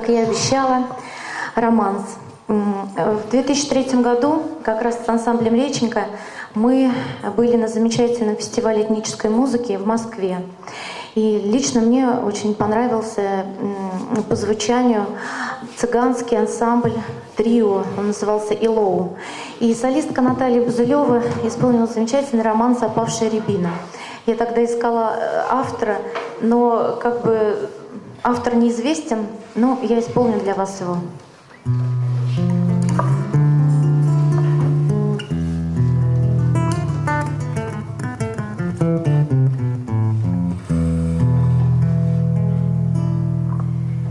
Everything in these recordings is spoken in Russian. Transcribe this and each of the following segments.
как я и обещала, романс. В 2003 году, как раз с ансамблем «Реченька», мы были на замечательном фестивале этнической музыки в Москве. И лично мне очень понравился по звучанию цыганский ансамбль трио, он назывался «Илоу». И солистка Наталья Бузылева исполнила замечательный романс «Опавшая рябина». Я тогда искала автора, но как бы автор неизвестен, но я исполню для вас его.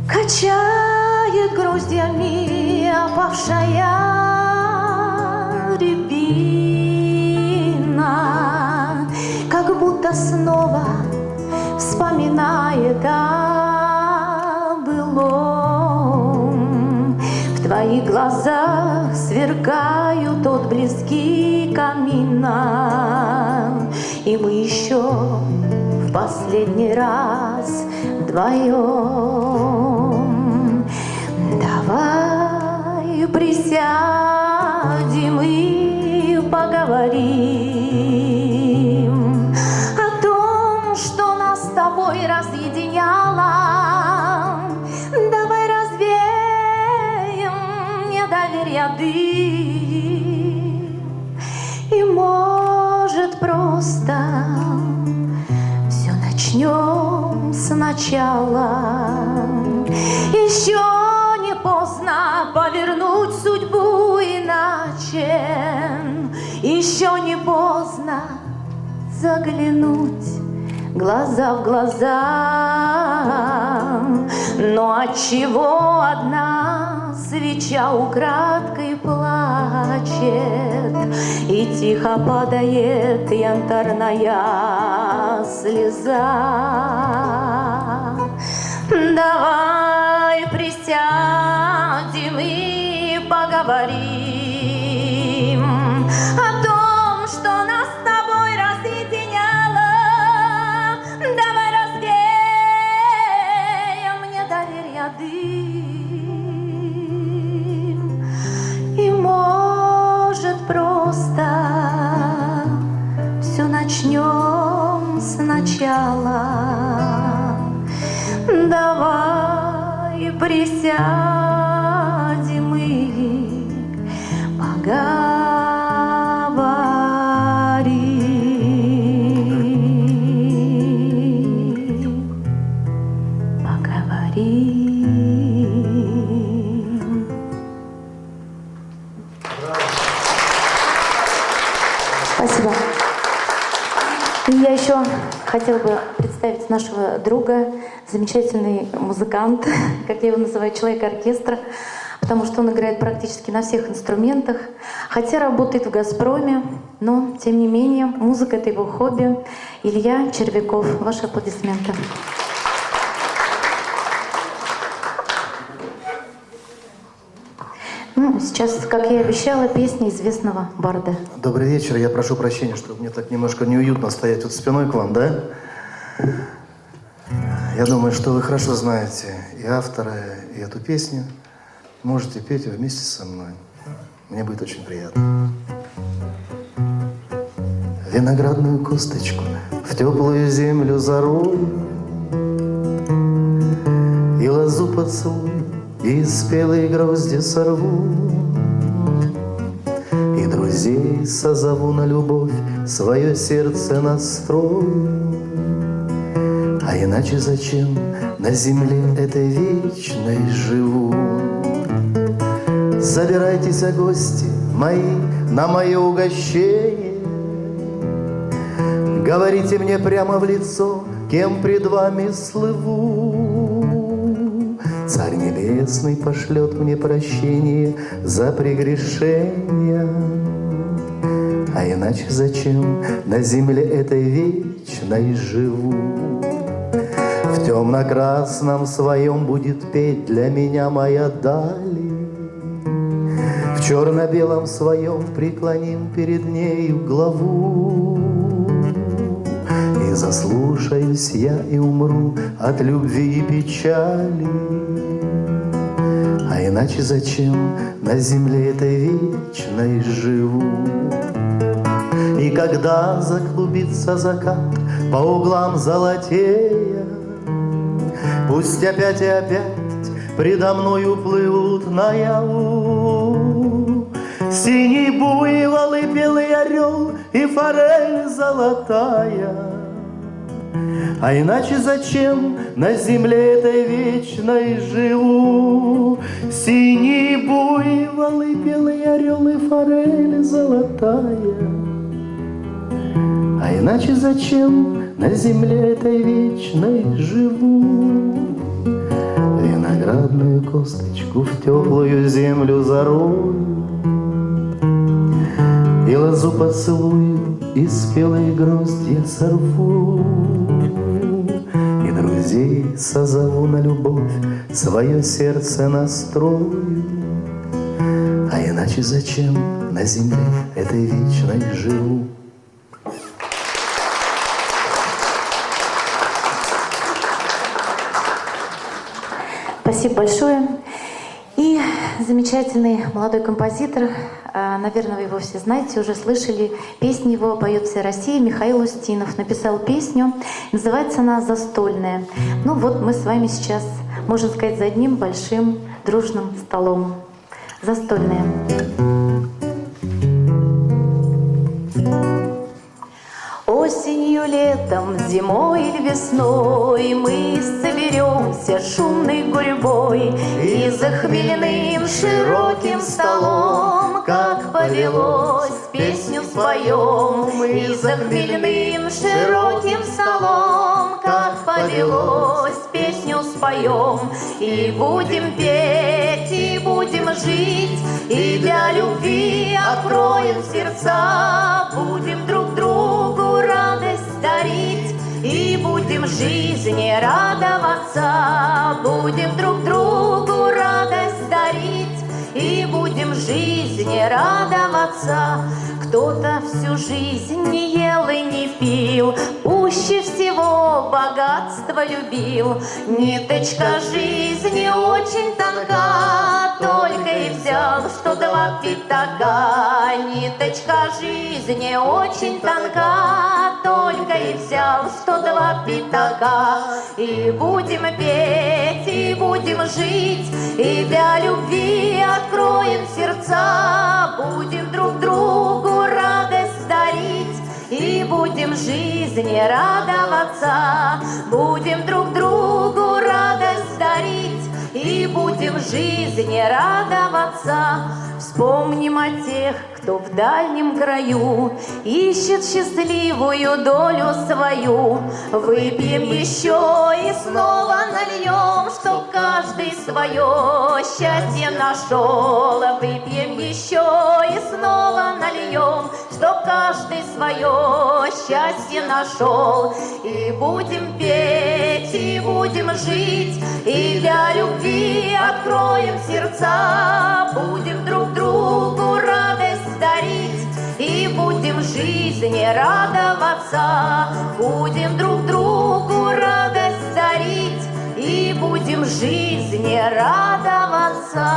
Качает гроздьями опавшая рябина, как будто снова вспоминает о былом. В твоих глазах сверкают отблески камина, и мы еще в последний раз вдвоем. Давай присядем и поговорим о том, что нас с тобой разъединяло. Давай развеем недоверие дым, и, может, просто все начнем сначала. Еще не поздно повернуть судьбу иначе, еще не поздно заглянуть глаза в глаза. Но отчего одна свеча украдкой плачет, и тихо падает янтарная слеза? Давай присядем и поговорим о том, что нас с тобой разъединяло. Давай развеем недоверие дым, и, может, просто все начнем сначала. Давай присядем и поговорим. Спасибо. И я еще хотела бы представить нашего друга, замечательный музыкант, как я его называю, человек-оркестра, потому что он играет практически на всех инструментах, хотя работает в «Газпроме», но, тем не менее, музыка — это его хобби. Илья Червяков. Ваши аплодисменты. Ну, сейчас, как я и обещала, песня известного барда. Добрый вечер. Я прошу прощения, что мне так немножко неуютно стоять вот спиной к вам, да? Я думаю, что вы хорошо знаете и автора, и эту песню. Можете петь ее вместе со мной. Мне будет очень приятно. Виноградную косточку в теплую землю зарою, и лозу поцелую, и спелые грозди сорву, и друзей созову на любовь, свое сердце настрою. А иначе зачем на земле этой вечной живу? Собирайтесь, гости мои, на мое угощение. Говорите мне прямо в лицо, кем пред вами слыву. Царь Небесный пошлет мне прощение за прегрешения. А иначе зачем на земле этой вечной живу? В темно-красном своем будет петь для меня моя даль. В черно-белом своем преклоним перед нею главу. И заслушаюсь я и умру от любви и печали. иначе зачем на земле этой вечной живу? И когда заклубится закат по углам золотея, пусть опять и опять предо мною плывут наяву синий буйвол и белый орел и форель золотая. А иначе зачем на земле этой вечной живу? Синий буйвол и белый орел и форель золотая. А иначе зачем на земле этой вечной живу? Виноградную косточку в теплую землю зарою, и лозу поцелую, и спелые гроздья сорву, и друзей созову на любовь, свое сердце настрою. А иначе зачем на земле этой вечной живу? Спасибо большое. И замечательный молодой композитор, наверное, вы его все знаете, уже слышали, песни его поет вся Россия, Михаил Устинов. Написал песню, называется она «Застольная». Ну вот мы с вами сейчас, можно сказать, за одним большим дружным столом. «Застольная». Осенью, летом, зимой или весной мы соберемся шумной гурьбой и за хмельным широким столом, как повелось, песню споем. И за хмельным широким столом, как повелось, песню споем. И будем петь, и будем жить, и для любви откроем сердца, будем друг другу радость дарить, и будем жизни радоваться, будем друг другу радость дарить, и будем жизни радоваться. Кто-то всю жизнь не ел и не пил, пуще всего богатство любил. Ниточка жизни очень тонка, только и взял, что два пятака. Ниточка жизни очень тонка, только и взял, что два пятака. И будем петь, и будем жить, и для любви откроем сердца, будем друг другу радость дарить, и будем жизни радоваться, будем друг другу радость дарить, и будем жизни радоваться. Вспомним о тех, кто в дальнем краю ищет счастливую долю свою. Выпьем еще и снова нальем, чтоб каждый свое счастье нашел. Выпьем еще и снова нальем, чтоб каждый свое счастье нашел. И будем петь, и будем жить, и для любви откроем сердца, будем друг другу радость дарить, и будем жизни радоваться, будем друг другу радость дарить, и будем жизни радоваться.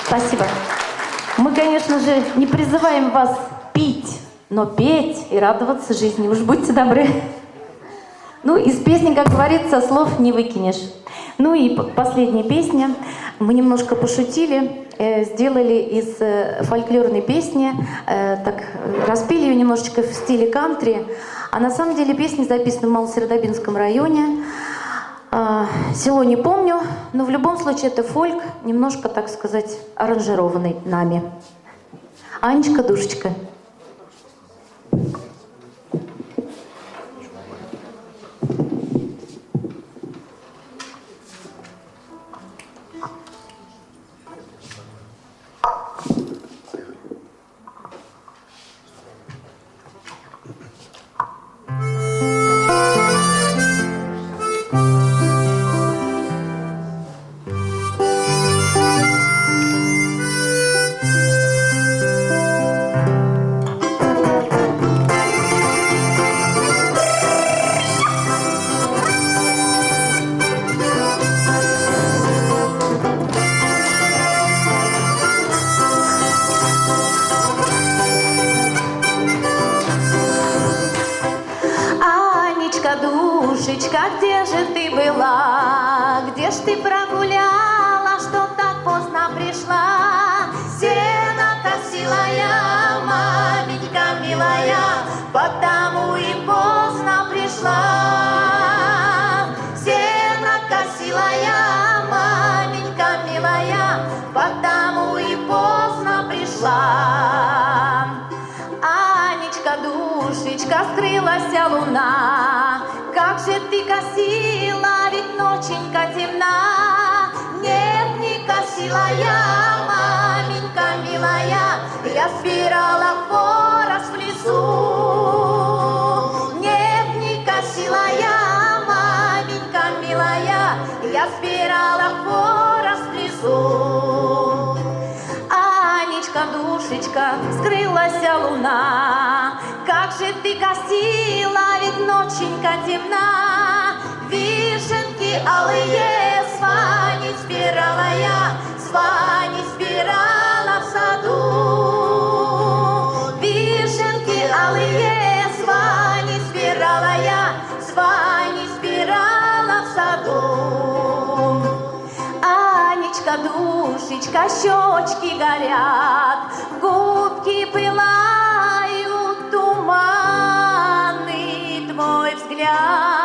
Спасибо. Мы, конечно же, не призываем вас пить, но петь и радоваться жизни. Уж будьте добры. Ну, из песни, как говорится, слов не выкинешь. Ну и последняя песня. Мы немножко пошутили, сделали из фольклорной песни, так распели ее немножечко в стиле кантри. А на самом деле песня записана в Малосердобинском районе. Село не помню, но в любом случае это фольк, немножко, так сказать, аранжированный нами. Анечка, душечка. душечка, где же ты была? Где ж ты прогуляла, что так поздно пришла? Сено косила я, маменька милая, потому и поздно пришла. Сено косила я, маменька милая, потому и поздно пришла. Анечка, душечка, скрылась луна. Как же ты косила, ведь ноченька темна. Нет, не косила я, маменька милая, я собирала хворост в лесу. Нет, не косила я, маменька милая, я собирала хворост в лесу. Анечка, душечка, скрылась луна. Как же ты косила, ведь ноченька темна. Вишенки алые с вами собирала я, с вами собирала в саду. Вишенки алые с вами собирала я, с вами собирала в саду. Анечка, душечка, щечки горят, губки пылают, туманный твой взгляд.